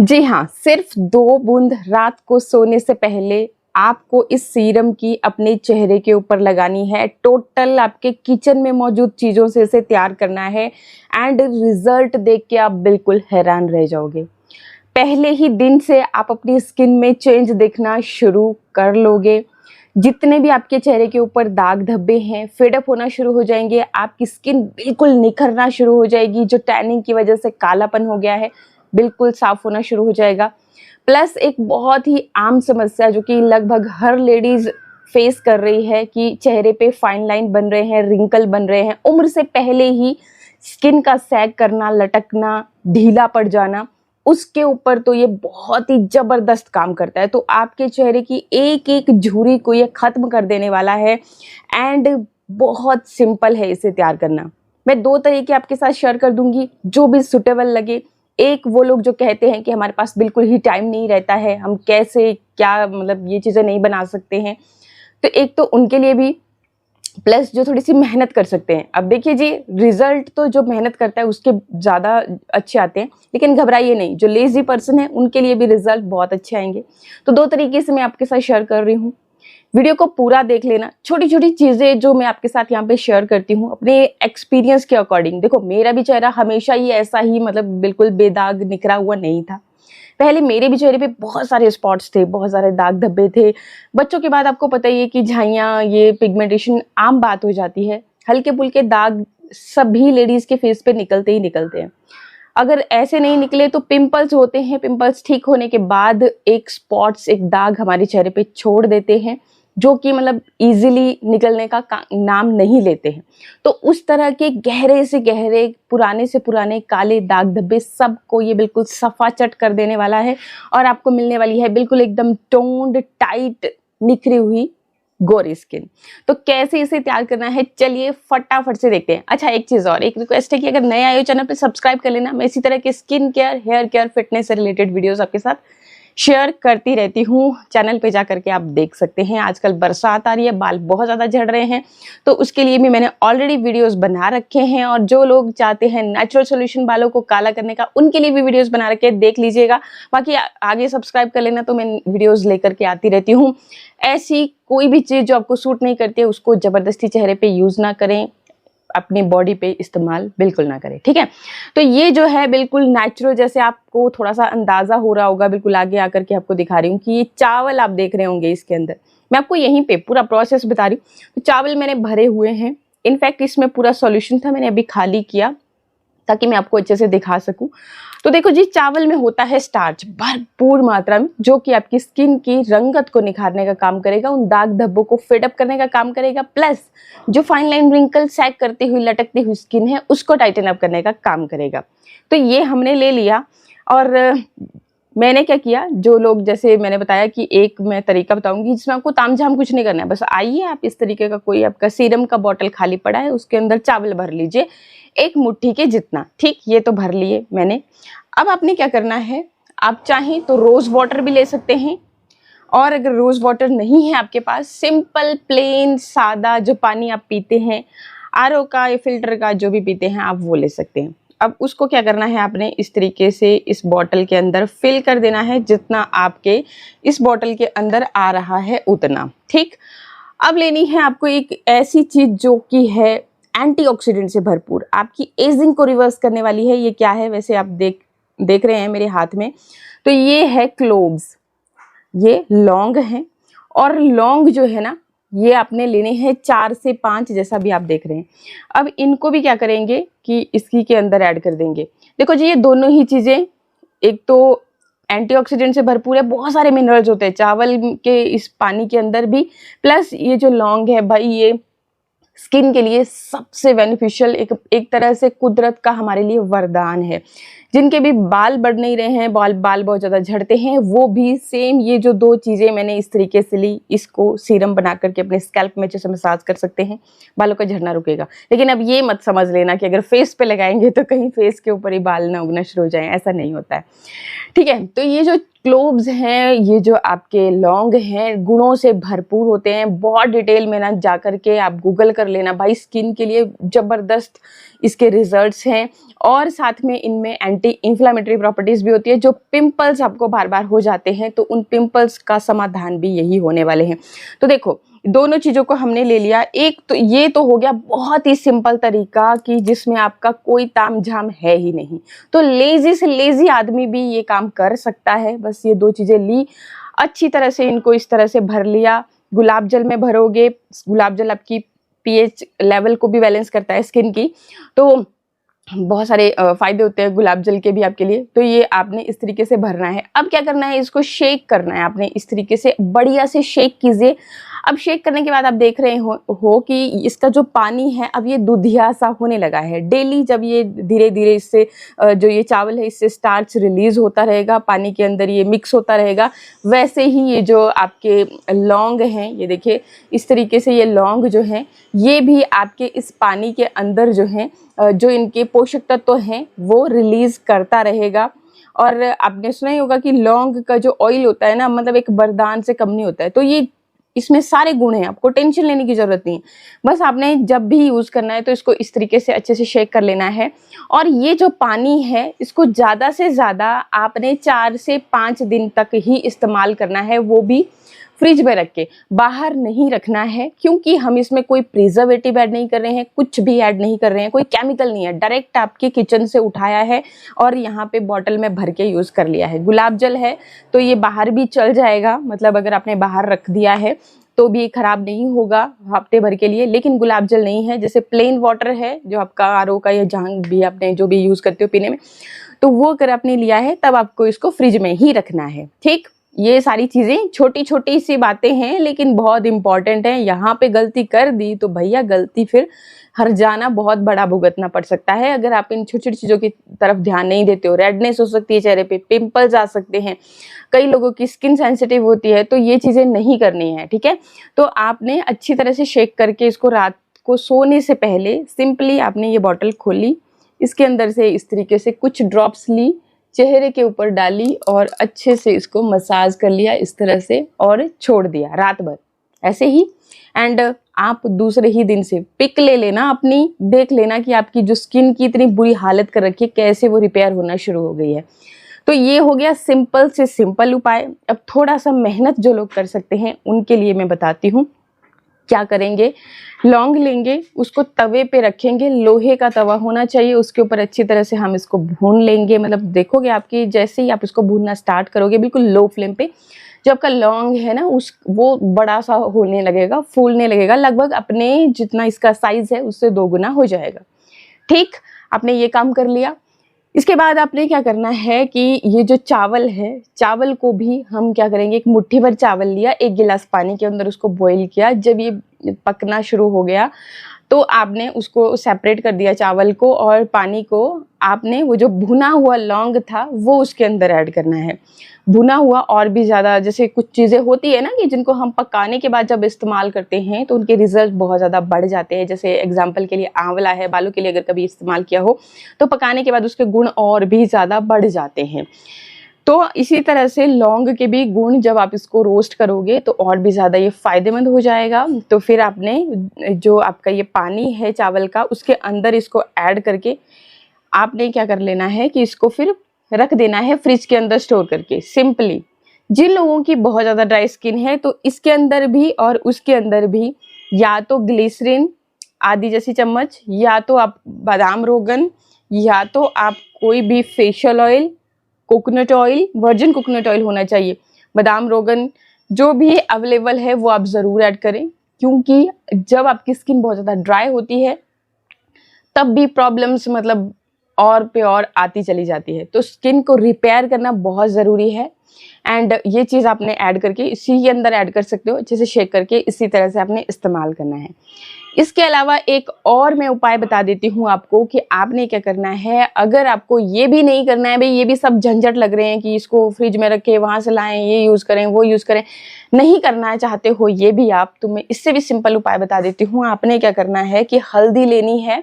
जी हाँ, सिर्फ 2 बूंद रात को सोने से पहले आपको इस सीरम की अपने चेहरे के ऊपर लगानी है। टोटल आपके किचन में मौजूद चीज़ों से इसे तैयार करना है एंड रिजल्ट देख के आप बिल्कुल हैरान रह जाओगे। पहले ही दिन से आप अपनी स्किन में चेंज देखना शुरू कर लोगे। जितने भी आपके चेहरे के ऊपर दाग धब्बे हैं, फेड अप होना शुरू हो जाएंगे। आपकी स्किन बिल्कुल निखरना शुरू हो जाएगी। जो टैनिंग की वजह से कालापन हो गया है, बिल्कुल साफ होना शुरू हो जाएगा। प्लस एक बहुत ही आम समस्या जो कि लगभग हर लेडीज फेस कर रही है कि चेहरे पे फाइन लाइन बन रहे हैं, रिंकल बन रहे हैं। उम्र से पहले ही स्किन का सैग करना, लटकना, ढीला पड़ जाना, उसके ऊपर तो ये बहुत ही जबरदस्त काम करता है। तो आपके चेहरे की एक एक झुर्री को ये खत्म कर देने वाला है एंड बहुत सिंपल है इसे तैयार करना। मैं 2 तरीके आपके साथ शेयर कर दूंगी जो भी सुटेबल लगे। एक वो लोग जो कहते हैं कि हमारे पास बिल्कुल ही टाइम नहीं रहता है, हम कैसे क्या मतलब ये चीज़ें नहीं बना सकते हैं, तो एक तो उनके लिए भी, प्लस जो थोड़ी सी मेहनत कर सकते हैं। अब देखिए जी, रिजल्ट तो जो मेहनत करता है उसके ज़्यादा अच्छे आते हैं, लेकिन घबराइए नहीं, जो लेजी पर्सन है उनके लिए भी रिजल्ट बहुत अच्छे आएंगे। तो 2 तरीके से मैं आपके साथ शेयर कर रही हूँ। वीडियो को पूरा देख लेना। छोटी छोटी चीज़ें जो मैं आपके साथ यहाँ पे शेयर करती हूँ अपने एक्सपीरियंस के अकॉर्डिंग। देखो, मेरा भी चेहरा हमेशा ही ऐसा ही मतलब बिल्कुल बेदाग निखरा हुआ नहीं था। पहले मेरे भी चेहरे पे बहुत सारे स्पॉट्स थे, बहुत सारे दाग धब्बे थे। बच्चों के बाद आपको पता ही है कि झाइयाँ, ये पिगमेंटेशन आम बात हो जाती है। हल्के फुल्के दाग सभी लेडीज के फेस पे निकलते ही निकलते हैं। अगर ऐसे नहीं निकले तो पिंपल्स होते हैं। पिंपल्स ठीक होने के बाद एक स्पॉट्स, एक दाग हमारे चेहरे पे छोड़ देते हैं, जो कि मतलब इजीली निकलने का नाम नहीं लेते हैं। तो उस तरह के गहरे से गहरे, पुराने से पुराने काले दाग धब्बे सबको ये बिल्कुल सफाचट कर देने वाला है और आपको मिलने वाली है बिल्कुल एकदम टोन्ड, टाइट, निखरी हुई गोरी स्किन। तो कैसे इसे तैयार करना है, चलिए फटाफट से देखते हैं। अच्छा, एक चीज़ और, एक रिक्वेस्ट है कि अगर नए आए हो चैनल पे सब्सक्राइब कर लेना। मैं इसी तरह के skin care, hair care, fitness से रिलेटेड वीडियोस आपके साथ शेयर करती रहती हूँ। चैनल पे जा करके आप देख सकते हैं। आजकल बरसात आ रही है, बाल बहुत ज़्यादा झड़ रहे हैं, तो उसके लिए भी मैंने ऑलरेडी वीडियोस बना रखे हैं। और जो लोग चाहते हैं नेचुरल सॉल्यूशन बालों को काला करने का, उनके लिए भी वीडियोस बना रखे हैं, देख लीजिएगा। बाकी आगे सब्सक्राइब कर लेना, तो मैं वीडियोस लेकर के आती रहती हूँ। ऐसी कोई भी चीज़ जो आपको सूट नहीं करती है उसको ज़बरदस्ती चेहरे पे यूज़ ना करें, अपनी बॉडी पे इस्तेमाल बिल्कुल ना करें, ठीक है। तो ये जो है बिल्कुल नेचुरल, जैसे आपको थोड़ा सा अंदाजा हो रहा होगा, बिल्कुल आगे आकर के आपको दिखा रही हूँ कि ये चावल आप देख रहे होंगे इसके अंदर। मैं आपको यहीं पे पूरा प्रोसेस बता रही हूँ। तो चावल मैंने भरे हुए हैं। इनफैक्ट इसमें पूरा सॉल्यूशन था, मैंने अभी खाली किया ताकि मैं आपको अच्छे से दिखा सकूं। तो देखो जी, चावल में होता है स्टार्च भरपूर मात्रा में, जो कि आपकी स्किन की रंगत को निखारने का काम करेगा, उन दाग धब्बों को फिट अप करने का काम करेगा, प्लस जो फाइन लाइन, रिंकल, सैग करती हुई, लटकती हुई स्किन है उसको टाइटन अप करने का काम करेगा। तो ये हमने ले लिया और मैंने क्या किया, जो लोग, जैसे मैंने बताया कि एक मैं तरीका बताऊंगी जिसमें आपको तामझाम कुछ नहीं करना है। बस आइए, आप इस तरीके का कोई आपका सीरम का बॉटल खाली पड़ा है, उसके अंदर चावल भर लीजिए, 1 मुट्ठी के जितना, ठीक। ये तो भर लिए मैंने। अब आपने क्या करना है, आप चाहें तो रोज वाटर भी ले सकते हैं, और अगर रोज वाटर नहीं है आपके पास, सिंपल प्लेन सादा जो पानी आप पीते हैं, आरओ का या फिल्टर का, जो भी पीते हैं आप, वो ले सकते हैं। अब उसको क्या करना है, आपने इस तरीके से इस बॉटल के अंदर फिल कर देना है, जितना आपके इस बॉटल के अंदर आ रहा है उतना, ठीक। अब लेनी है आपको एक ऐसी चीज जो कि है एंटीऑक्सीडेंट से भरपूर, आपकी एजिंग को रिवर्स करने वाली है। ये क्या है, वैसे आप देख रहे हैं मेरे हाथ में, तो ये है क्लोव्स, ये लौंग है। और लौंग जो है ना, ये आपने लेने हैं 4 से 5, जैसा भी आप देख रहे हैं। अब इनको भी क्या करेंगे कि इसकी के अंदर ऐड कर देंगे। देखो जी, ये दोनों ही चीज़ें, एक तो एंटीऑक्सीडेंट से भरपूर है, बहुत सारे मिनरल्स होते हैं चावल के इस पानी के अंदर भी, प्लस ये जो लौंग है भाई, ये स्किन के लिए सबसे बेनिफिशियल, एक तरह से कुदरत का हमारे लिए वरदान है। जिनके भी बाल बढ़ नहीं रहे हैं, बाल बहुत ज़्यादा झड़ते हैं, वो भी सेम ये जो 2 चीज़ें मैंने इस तरीके से ली, इसको सीरम बना करके अपने स्कैल्प में अच्छे से मसाज कर सकते हैं, बालों का झड़ना रुकेगा। लेकिन अब ये मत समझ लेना कि अगर फेस पे लगाएंगे तो कहीं फेस के ऊपर ही बाल ना उगना शुरू हो जाए, ऐसा नहीं होता है, ठीक है। तो ये जो क्लोव्स हैं, ये जो आपके लौंग हैं, गुणों से भरपूर होते हैं। बहुत डिटेल में ना जा करके आप गूगल कर लेना भाई, स्किन के लिए ज़बरदस्त इसके रिजल्ट्स हैं। और साथ में इनमें एंटी इन्फ्लामेटरी प्रॉपर्टीज भी होती है। जो पिंपल्स आपको बार बार हो जाते हैं तो उन पिंपल्स का समाधान भी यही होने वाले हैं। तो देखो, दोनों चीज़ों को हमने ले लिया। एक तो ये तो हो गया बहुत ही सिंपल तरीका कि जिसमें आपका कोई तामझाम है ही नहीं, तो लेज़ी से लेज़ी आदमी भी ये काम कर सकता है। बस ये 2 चीज़ें ली, अच्छी तरह से इनको इस तरह से भर लिया। गुलाब जल में भरोगे, गुलाब जल आपकी पीएच लेवल को भी बैलेंस करता है स्किन की, तो बहुत सारे फ़ायदे होते हैं गुलाब जल के भी आपके लिए। तो ये आपने इस तरीके से भरना है। अब क्या करना है, इसको शेक करना है आपने। इस तरीके से बढ़िया से शेक कीजिए। अब शेक करने के बाद आप देख रहे हो कि इसका जो पानी है अब ये दूधिया सा होने लगा है। डेली जब ये धीरे धीरे इससे जो ये चावल है इससे स्टार्च रिलीज होता रहेगा, पानी के अंदर ये मिक्स होता रहेगा, वैसे ही ये जो आपके लौंग हैं, ये देखिए इस तरीके से ये लौंग जो हैं ये भी आपके इस पानी के अंदर जो हैं जो इनके पोषक तत्व हैं वो रिलीज करता रहेगा। और आपने सुना ही होगा कि लौंग का जो ऑयल होता है ना, मतलब एक वरदान से कम नहीं होता है। तो ये इसमें सारे गुण हैं, आपको टेंशन लेने की ज़रूरत नहीं है। बस आपने जब भी यूज़ करना है तो इसको इस तरीके से अच्छे से शेक कर लेना है। और ये जो पानी है इसको ज़्यादा से ज़्यादा आपने 4 से 5 दिन तक ही इस्तेमाल करना है, वो भी फ्रिज में रख के, बाहर नहीं रखना है। क्योंकि हम इसमें कोई प्रिजर्वेटिव ऐड नहीं कर रहे हैं, कुछ भी ऐड नहीं कर रहे हैं, कोई केमिकल नहीं है, डायरेक्ट आपके किचन से उठाया है और यहाँ पे बॉटल में भर के यूज़ कर लिया है। गुलाब जल है तो ये बाहर भी चल जाएगा, मतलब अगर आपने बाहर रख दिया है तो भी खराब नहीं होगा हफ्ते भर के लिए। लेकिन गुलाब जल नहीं है, जैसे प्लेन वाटर है जो आपका आरओ का या जहाँ भी आपने जो भी यूज़ करते हो पीने में, तो वो अगर आपने लिया है तब आपको इसको फ्रिज में ही रखना है। ठीक, ये सारी चीज़ें छोटी छोटी सी बातें हैं लेकिन बहुत इंपॉर्टेंट हैं। यहाँ पे गलती कर दी तो भैया गलती फिर हर जाना बहुत बड़ा भुगतना पड़ सकता है अगर आप इन छोटी छोटी चीज़ों की तरफ ध्यान नहीं देते हो। रेडनेस हो सकती है चेहरे पे, पिंपल्स आ सकते हैं, कई लोगों की स्किन सेंसिटिव होती है, तो ये चीज़ें नहीं करनी है। ठीक है, तो आपने अच्छी तरह से शेक करके इसको रात को सोने से पहले सिंपली आपने ये बॉटल खोली, इसके अंदर से इस तरीके से कुछ ड्रॉप्स ली, चेहरे के ऊपर डाली और अच्छे से इसको मसाज कर लिया इस तरह से और छोड़ दिया रात भर ऐसे ही। एंड आप दूसरे ही दिन से पिक ले लेना अपनी, देख लेना कि आपकी जो स्किन की इतनी बुरी हालत कर रखी है कैसे वो रिपेयर होना शुरू हो गई है। तो ये हो गया सिंपल से सिंपल उपाय। अब थोड़ा सा मेहनत जो लोग कर सकते हैं उनके लिए मैं बताती हूँ क्या करेंगे। लौंग लेंगे, उसको तवे पे रखेंगे, लोहे का तवा होना चाहिए, उसके ऊपर अच्छी तरह से हम इसको भून लेंगे। मतलब देखोगे आपकी जैसे ही आप इसको भूनना स्टार्ट करोगे बिल्कुल लो फ्लेम पे, जो आपका लौंग है ना वो बड़ा सा होने लगेगा, फूलने लगेगा, लगभग अपने जितना इसका साइज है उससे 2 गुना हो जाएगा। ठीक, आपने ये काम कर लिया। इसके बाद आपने क्या करना है कि ये जो चावल है, चावल को भी हम क्या करेंगे, एक मुट्ठी भर चावल लिया, 1 गिलास पानी के अंदर उसको बॉईल किया। जब ये पकना शुरू हो गया तो आपने उसको सेपरेट कर दिया चावल को, और पानी को आपने वो जो भुना हुआ लौंग था वो उसके अंदर ऐड करना है। भुना हुआ और भी ज़्यादा, जैसे कुछ चीज़ें होती है ना कि जिनको हम पकाने के बाद जब इस्तेमाल करते हैं तो उनके रिजल्ट बहुत ज़्यादा बढ़ जाते हैं। जैसे एग्जांपल के लिए आंवला है, बालों के लिए अगर कभी इस्तेमाल किया हो तो पकाने के बाद उसके गुण और भी ज़्यादा बढ़ जाते हैं। तो इसी तरह से लौंग के भी गुण जब आप इसको रोस्ट करोगे तो और भी ज़्यादा ये फ़ायदेमंद हो जाएगा। तो फिर आपने जो आपका ये पानी है चावल का उसके अंदर इसको ऐड करके आपने क्या कर लेना है कि इसको फिर रख देना है फ्रिज के अंदर स्टोर करके। सिंपली जिन लोगों की बहुत ज़्यादा ड्राई स्किन है तो इसके अंदर भी और उसके अंदर भी या तो ग्लिसरीन आधी जैसी चम्मच, या तो आप बादाम रोगन, या तो आप कोई भी facial oil, coconut oil, virgin coconut oil होना चाहिए, बादाम रोगन जो भी अवेलेबल है वो आप ज़रूर ऐड करें। क्योंकि जब आपकी स्किन बहुत ज़्यादा ड्राई होती है तब भी प्रॉब्लम्स मतलब और पे और आती चली जाती है। तो स्किन को रिपेयर करना बहुत ज़रूरी है। एंड ये चीज़ आपने ऐड करके इसी के अंदर ऐड कर सकते हो, अच्छे से शेक करके इसी तरह से आपने इस्तेमाल करना है। इसके अलावा एक और मैं उपाय बता देती हूँ आपको कि आपने क्या करना है। अगर आपको ये भी नहीं करना है, भाई ये भी सब झंझट लग रहे हैं कि इसको फ्रिज में रखें, वहाँ से लाएं, ये यूज़ करें, वो यूज़ करें, नहीं करना चाहते हो ये भी आप, तो मैं इससे भी सिंपल उपाय बता देती हूँ। आपने क्या करना है कि हल्दी लेनी है।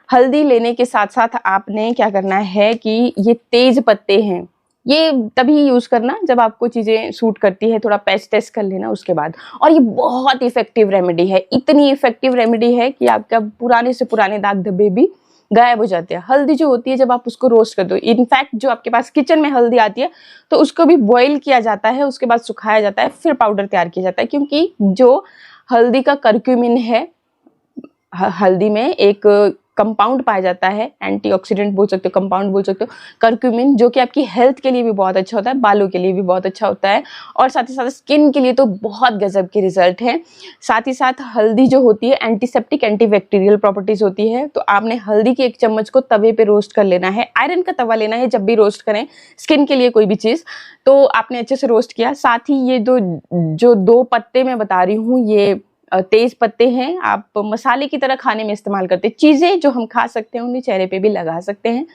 हल्दी लेने के साथ साथ आपने क्या करना है कि ये तेज पत्ते हैं, ये तभी यूज़ करना जब आपको चीज़ें सूट करती है, थोड़ा पैच टेस्ट कर लेना उसके बाद। और ये बहुत इफेक्टिव रेमेडी है, इतनी इफेक्टिव रेमेडी है कि आपका पुराने से पुराने दाग धब्बे भी गायब हो जाते हैं। हल्दी जो होती है जब आप उसको रोस्ट कर दो, इनफैक्ट जो आपके पास किचन में हल्दी आती है तो उसको भी बॉईल किया जाता है, उसके बाद सुखाया जाता है, फिर पाउडर तैयार किया जाता है, क्योंकि जो हल्दी का करक्यूमिन है, हल्दी में एक कंपाउंड पाया जाता है, एंटीऑक्सीडेंट बोल सकते हो, कंपाउंड बोल सकते हो, करक्यूमिन, जो कि आपकी हेल्थ के लिए भी बहुत अच्छा होता है, बालों के लिए भी बहुत अच्छा होता है, और साथ ही साथ स्किन के लिए तो बहुत गजब के रिजल्ट हैं। साथ ही साथ हल्दी जो होती है एंटीसेप्टिक, एंटीबैक्टीरियल प्रॉपर्टीज होती है। तो आपने हल्दी के 1 चम्मच को तवे पे रोस्ट कर लेना है। आयरन का तवा लेना है जब भी रोस्ट करें स्किन के लिए कोई भी चीज़, तो आपने अच्छे से रोस्ट किया। साथ ही ये जो 2 पत्ते मैं बता रही हूँ, ये तेज पत्ते हैं, आप मसाले की तरह खाने में इस्तेमाल करते हैं। चीज़ें जो हम खा सकते हैं उन्हें चेहरे पे भी लगा सकते हैं।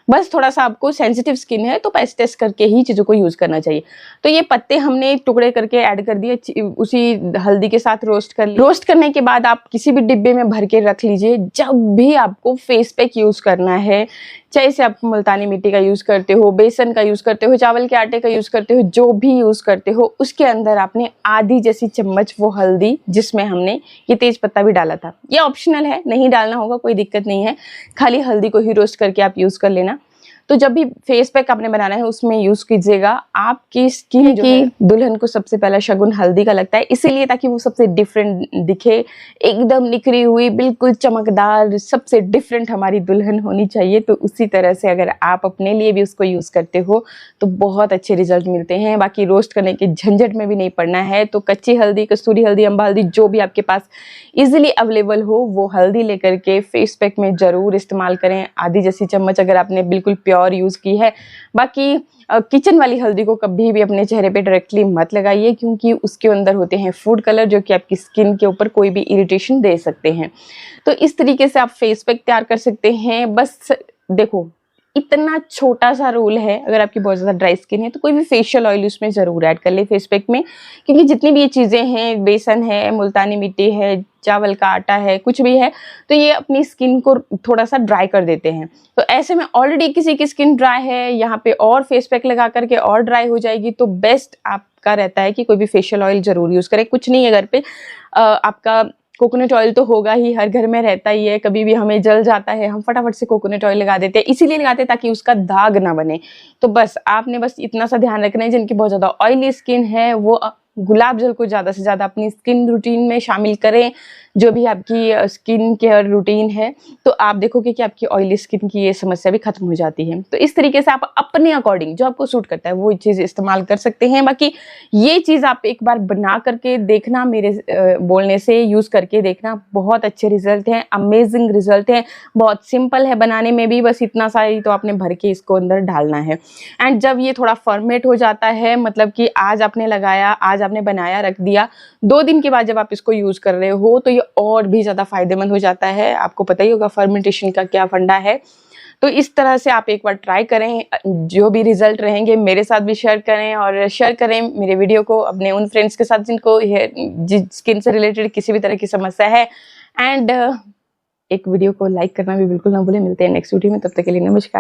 बस थोड़ा सा आपको सेंसिटिव स्किन है तो पैच टेस्ट करके ही चीज़ों को यूज़ करना चाहिए। तो ये पत्ते हमने टुकड़े करके ऐड कर दिए, उसी हल्दी के साथ रोस्ट कर लिया। रोस्ट करने के बाद आप किसी भी डिब्बे में भर के रख लीजिए। जब भी आपको फेस पैक यूज़ करना है, चाहे से आप मुल्तानी मिट्टी का यूज़ करते हो, बेसन का यूज़ करते हो, चावल के आटे का यूज़ करते हो, जो भी यूज़ करते हो, उसके अंदर आपने आधी जैसी चम्मच वो हल्दी, जिसमें हमने ये तेज पत्ता भी डाला था, ये ऑप्शनल है, नहीं डालना होगा कोई दिक्कत नहीं है, खाली हल्दी को ही रोस्ट करके आप यूज़ कर लेना। तो जब भी फेस पैक आपने बनाना है उसमें यूज कीजिएगा। आपकी स्किन की दुल्हन को सबसे पहला शगुन हल्दी का लगता है, इसीलिए ताकि वो सबसे डिफरेंट दिखे, एकदम निखरी हुई, बिल्कुल चमकदार, सबसे डिफरेंट हमारी दुल्हन होनी चाहिए। तो उसी तरह से अगर आप अपने लिए भी उसको यूज करते हो तो बहुत अच्छे रिजल्ट मिलते हैं। बाकी रोस्ट करने के झंझट में भी नहीं पड़ना है। तो कच्ची हल्दी, कसूरी हल्दी, अम्बा हल्दी, जो भी आपके पास इजिली अवेलेबल हो वो हल्दी लेकर के फेस पैक में जरूर इस्तेमाल करें। आधी जैसी चम्मच अगर आपने बिल्कुल प्योर यूज़ की है। बाकी किचन वाली हल्दी को कभी भी अपने चेहरे पे डायरेक्टली मत लगाइए, क्योंकि उसके अंदर होते हैं फूड कलर जो कि आपकी स्किन के ऊपर कोई भी इरिटेशन दे सकते हैं। तो इस तरीके से आप फेस पैक तैयार कर सकते हैं। बस देखो, इतना छोटा सा रूल है, अगर आपकी बहुत ज़्यादा ड्राई स्किन है तो कोई भी फेशियल ऑयल उसमें ज़रूर ऐड कर ले फेस पैक में, क्योंकि जितनी भी ये चीज़ें हैं, बेसन है, मुल्तानी मिट्टी है, चावल का आटा है, कुछ भी है, तो ये अपनी स्किन को थोड़ा सा ड्राई कर देते हैं। तो ऐसे में ऑलरेडी किसी की स्किन ड्राई है, यहाँ पे और फेस पैक लगा करके और ड्राई हो जाएगी। तो बेस्ट आपका रहता है कि कोई भी फेशियल ऑयल ज़रूर यूज़ करें। कुछ नहीं है घर पे, आपका कोकोनट ऑयल तो होगा ही, हर घर में रहता ही है। कभी भी हमें जल जाता है, हम फटाफट से कोकोनट ऑयल लगा देते हैं, इसीलिए लगाते हैं ताकि उसका दाग ना बने। तो बस आपने बस इतना सा ध्यान रखना है, जिनकी बहुत ज़्यादा ऑयली स्किन है वो गुलाब जल को ज़्यादा से ज़्यादा अपनी स्किन रूटीन में शामिल करें। जो भी आपकी स्किन केयर रूटीन है, तो आप देखोगे कि आपकी ऑयली स्किन की ये समस्या भी खत्म हो जाती है। तो इस तरीके से आप अपने अकॉर्डिंग जो आपको सूट करता है वो चीज़ इस्तेमाल कर सकते हैं। बाकी ये चीज़ आप एक बार बना करके देखना, मेरे बोलने से यूज़ करके देखना, बहुत अच्छे रिजल्ट हैं, अमेजिंग रिजल्ट हैं। बहुत सिंपल है बनाने में भी, बस इतना सा ही तो आपने भर के इसको अंदर डालना है। एंड जब ये थोड़ा फॉर्मेट हो जाता है, मतलब कि आज आपने लगाया, आज आपने बनाया, रख दिया, 2 दिन के बाद जब आप इसको यूज़ कर रहे हो तो ये और भी ज़्यादा फायदेमंद हो जाता है। आपको पता ही होगा फर्मेंटेशन का क्या फंडा है। तो इस तरह से आप एक बार ट्राई करें, जो भी रिजल्ट रहेंगे मेरे साथ भी शेयर करें, और शेयर करें मेरे वीडियो को अपने उन फ्रेंड्स के साथ जिनको स्किन से रिलेटेड किसी भी तरह की समस्या है। एंड एक वीडियो को लाइक करना भी बिल्कुल ना भूलें। मिलते हैं नेक्स्ट वीडियो में, तब तक के लिए नमस्कार।